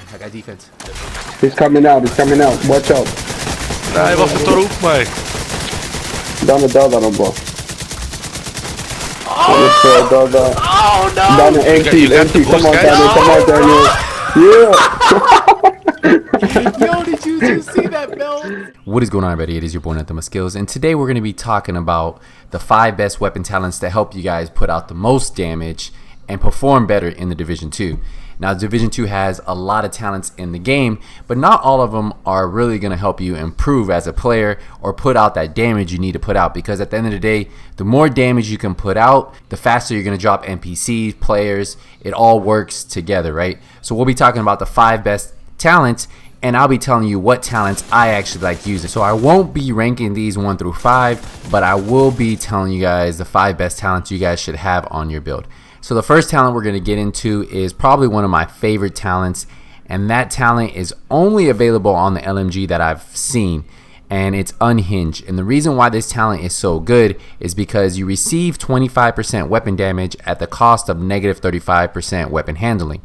it. I got defense. He's coming out. He's coming out. Watch out. Nee, wacht, de toren hoeft mij. Daar dan, bro. Oh no! Daniel, empty. Come on, Daniel. Yeah. Yo, did you just see that belt? What is going on, everybody? It is your boy Nothing But Skills, and today we're going to be talking about the 5 best weapon talents to help you guys put out the most damage and perform better in the Division 2. Now, Division 2 has a lot of talents in the game, but not all of them are really going to help you improve as a player or put out that damage you need to put out, because at the end of the day, the more damage you can put out, the faster you're going to drop NPCs, players. It all works together, right? So we'll be talking about the 5 best talents, and I'll be telling you what talents I actually like using. So I won't be ranking these 1 through 5, but I will be telling you guys the 5 best talents you guys should have on your build. So the first talent we're going to get into is probably one of my favorite talents, and that talent is only available on the LMG that I've seen, and it's Unhinged. And the reason why this talent is so good is because you receive 25% weapon damage at the cost of negative 35% weapon handling.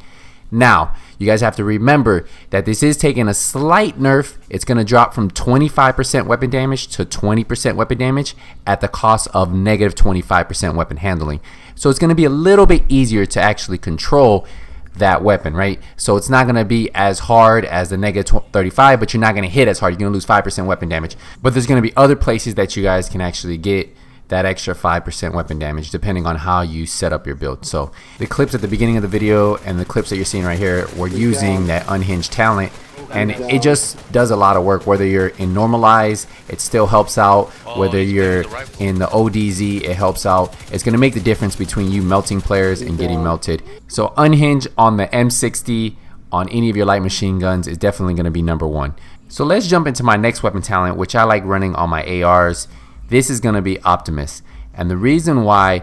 Now, you guys have to remember that this is taking a slight nerf. It's going to drop from 25% weapon damage to 20% weapon damage at the cost of negative 25% weapon handling. So it's going to be a little bit easier to actually control that weapon, right? So it's not going to be as hard as the negative 35, but you're not going to hit as hard. You're going to lose 5% weapon damage. But there's going to be other places that you guys can actually get that extra 5% weapon damage depending on how you set up your build. So the clips at the beginning of the video and the clips that you're seeing right here, we're using that Unhinged talent, and it just does a lot of work. Whether you're in normalize, it still helps out. Whether you're in the ODZ, it helps out. It's going to make the difference between you melting players and getting melted. So Unhinged on the M60 on any of your light machine guns is definitely going to be number 1. So let's jump into my next weapon talent, which I like running on my ARs. This is going to be Optimist, and the reason why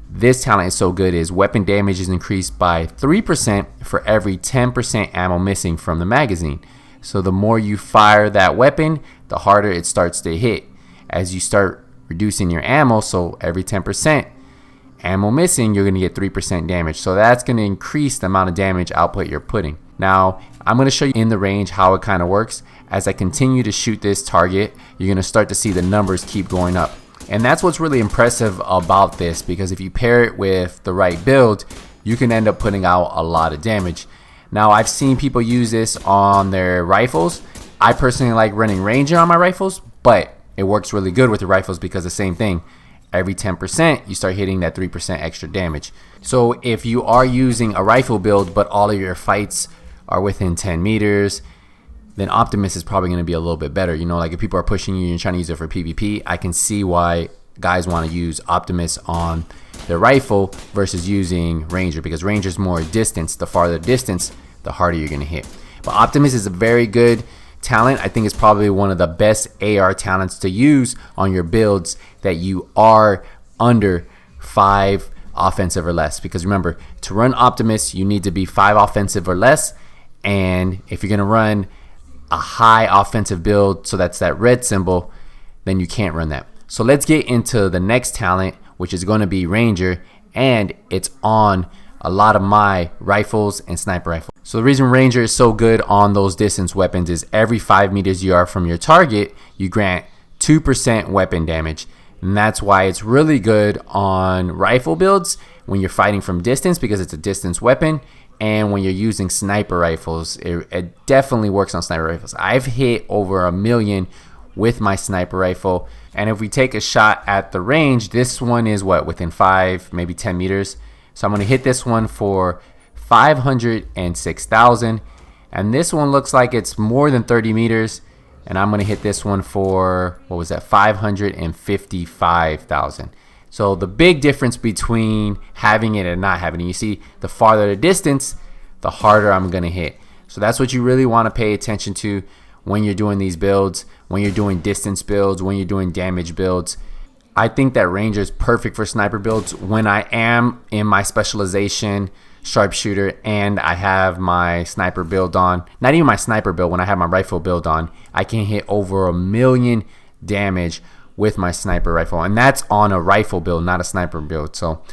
this talent is so good is weapon damage is increased by 3% for every 10% ammo missing from the magazine. So the more you fire that weapon, the harder it starts to hit. As you start reducing your ammo, so every 10% ammo missing, you're going to get 3% damage. So that's going to increase the amount of damage output you're putting. Now, I'm going to show you in the range how it kind of works. As I continue to shoot this target, you're going to start to see the numbers keep going up. And that's what's really impressive about this, because if you pair it with the right build, you can end up putting out a lot of damage. Now, I've seen people use this on their rifles. I personally like running Ranger on my rifles, but it works really good with the rifles because the same thing. Every 10%, you start hitting that 3% extra damage. So if you are using a rifle build, but all of your fights are within 10 meters, then Optimist is probably going to be a little bit better. You know, like if people are pushing you and you're trying to use it for PvP, I can see why guys want to use Optimist on their rifle versus using Ranger, because Ranger is more distance. The farther distance, the harder you're going to hit. But Optimist is a very good talent. I think it's probably one of the best AR talents to use on your builds that you are under 5 offensive or less, because remember, to run Optimist, you need to be 5 offensive or less. And if you're going to run a high offensive build, so that's that red symbol, then you can't run that. So let's get into the next talent, which is going to be Ranger, and it's on a lot of my rifles and sniper rifles. So the reason Ranger is so good on those distance weapons is every 5 meters you are from your target, you grant 2% weapon damage. And that's why it's really good on rifle builds when you're fighting from distance, because it's a distance weapon. And when you're using sniper rifles, it definitely works on sniper rifles. I've hit over 1 million with my sniper rifle. And if we take a shot at the range, this one is what, within 5, maybe 10 meters. So I'm going to hit this one for 506,000. And this one looks like it's more than 30 meters. And I'm going to hit this one for, what was that, 555,000. So the big difference between having it and not having it, you see, the farther the distance, the harder I'm going to hit. So that's what you really want to pay attention to when you're doing these builds, when you're doing distance builds, when you're doing damage builds. I think that Ranger is perfect for sniper builds when I am in my specialization sharpshooter and I have my sniper build on. Not even my sniper build, when I have my rifle build on, I can hit over 1 million damage with my sniper rifle, and that's on a rifle build, not a sniper build. So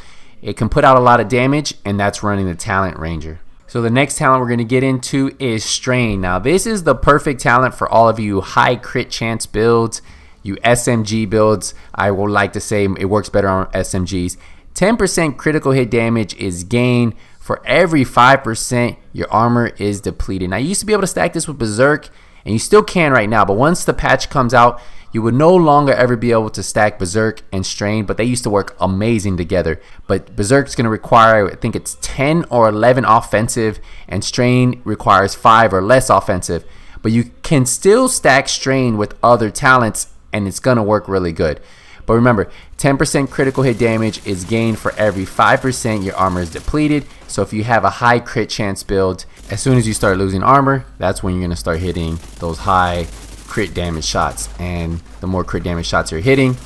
it can put out a lot of damage, and that's running the talent Ranger. So So the next talent we're going to get into is Strain. Now this is the perfect talent for all of you high crit chance builds, you SMG builds. I would like to say it works better on SMGs. 10% critical hit damage is gained for every 5% your armor is depleted. Now you used to be able to stack this with Berserk, and you still can right now, but once the patch comes out, you would no longer ever be able to stack Berserk and Strain, but they used to work amazing together. But Berserk's going to require, I think it's 10 or 11 offensive, and Strain requires 5 or less offensive. But you can still stack Strain with other talents, and it's going to work really good. But remember, 10% critical hit damage is gained for every 5% your armor is depleted. So if you have a high crit chance build, as soon as you start losing armor, that's when you're going to start hitting those high crit damage shots. And the more crit damage shots you're hitting,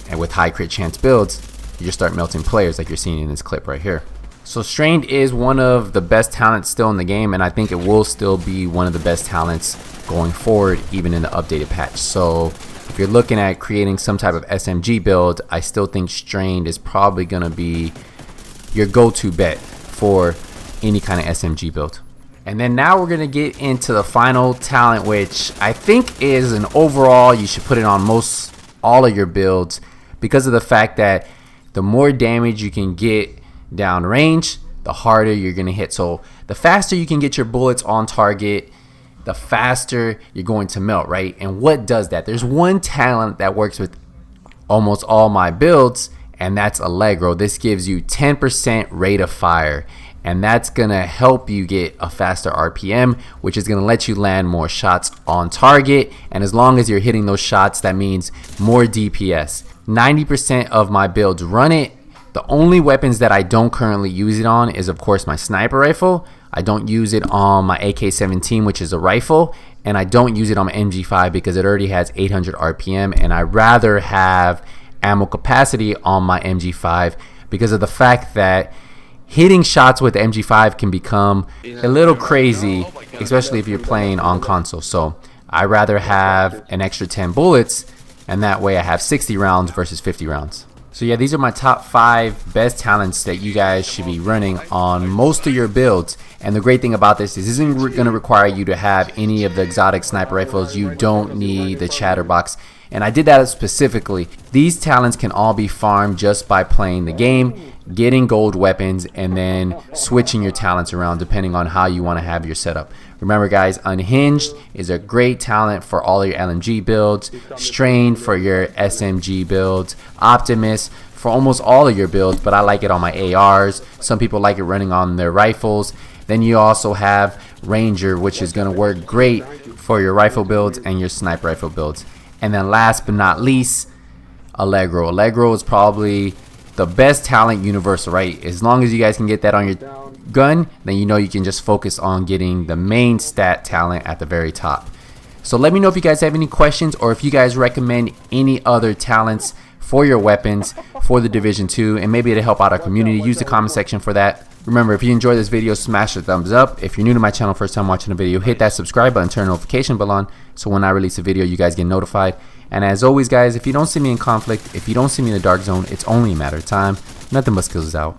and with high crit chance builds, you just start melting players like you're seeing in this clip right here. So Strained is one of the best talents still in the game, and I think it will still be one of the best talents going forward, even in the updated patch. So if you're looking at creating some type of SMG build, I still think Strained is probably going to be your go-to bet for any kind of SMG build. And then now we're going to get into the final talent, which I think is an overall, you should put it on all of your builds, because of the fact that the more damage you can get downrange, the harder you're going to hit. So the faster you can get your bullets on target, the faster you're going to melt, right? And what does that? There's one talent that works with almost all my builds, and that's Allegro. This gives you 10% rate of fire, and that's gonna help you get a faster RPM, which is gonna let you land more shots on target. And as long as you're hitting those shots, that means more DPS. 90% of my builds run it. The only weapons that I don't currently use it on is, of course, my sniper rifle. I don't use it on my AK-17, which is a rifle, and I don't use it on my MG5 because it already has 800 RPM, and I rather have ammo capacity on my MG5 because of the fact that hitting shots with the MG5 can become a little crazy, especially if you're playing on console. So I rather have an extra 10 bullets, and that way I have 60 rounds versus 50 rounds. So yeah, these are my top 5 best talents that you guys should be running on most of your builds. And the great thing about this is isn't going to require you to have any of the exotic sniper rifles. You don't need the chatterbox. And I did that specifically. These talents can all be farmed just by playing the game, getting gold weapons, and then switching your talents around depending on how you want to have your setup. Remember guys, Unhinged is a great talent for all your LMG builds, Strain for your SMG builds, Optimist for almost all of your builds, but I like it on my ARs. Some people like it running on their rifles. Then you also have Ranger, which is going to work great for your rifle builds and your sniper rifle builds. And then last but not least, Allegro. Allegro is probably the best talent universal, right? As long as you guys can get that on your gun, then you know you can just focus on getting the main stat talent at the very top. So let me know if you guys have any questions, or if you guys recommend any other talents for your weapons for the Division 2, and maybe to help out our community. Use the comment section for that. Remember, if you enjoyed this video, smash the thumbs up. If you're new to my channel, first time watching a video, hit that subscribe button, turn the notification bell on, so when I release a video, you guys get notified. And as always, guys, if you don't see me in conflict, if you don't see me in the dark zone, it's only a matter of time. Nothing but skills is out.